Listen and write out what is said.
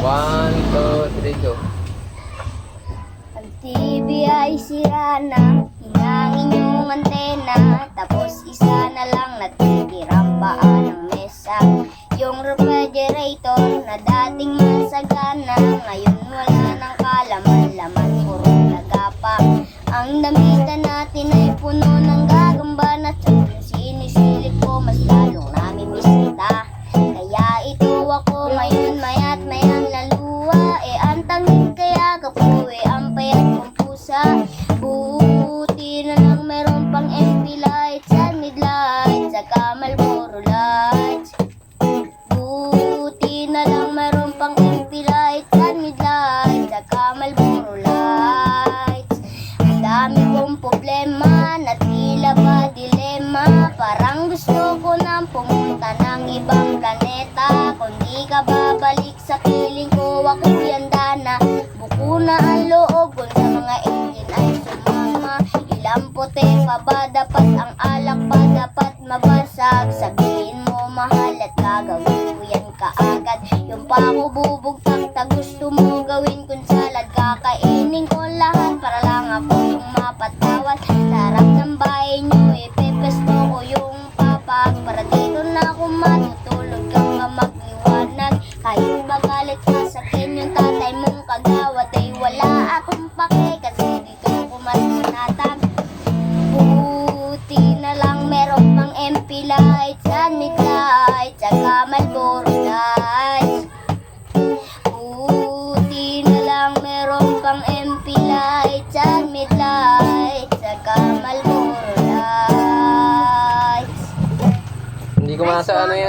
lights. 1, 2, 3, go. Ang TV ay sira na, hinangin yung antena, tapos isa na lang natitirang paa ng mesa. Yung refrigerator na dating masagana, ngayon wala nang kalaman-laman, puro nagapa. Ang damitan natin ay puno ng gagamba na sinisilip ko, mas lalong namimiss kita. Kaya ito ako ngayon, maya't mayang laluwa, ang tanging kaya ko ang payat kong pusa. Buti na lang meron pang MP lights at midlights, saka Marlboro lights. Buti na lang meron pang MP lights at midlights, saka Marlboro lights. Ang dami kong problema na tila ba dilema, parang gusto ko nang pumunta ng ibang planeta. Kung di ka babalik sa piling ko, ako'y handa na. Buko na ang loob kung sa mga alien ay sumama. Ilang puti pa ba dapat, ang alak pa dapat mabasag? Sabihin mo mahal at gagawin ko yan kaagad. Yung pa ako bubugtak na gusto mo gawin kung salad, kakainin ko lahat para lang ako yung mapatawad. Sarap ng bahay nyo, ipepesto ko yung papag, para dito na ako matutulog kang magliwanag. Kahit magalit ka sa akin yung tatay mong kagawad, ay wala akong pake kasi dito ko masunatan. Buti na lang meron pang MP lights at midlights, saka Marlboro lights. Buti na lang meron pang MP lights at midlights, saka Marlboro lights. Hindi ko masa ano yan.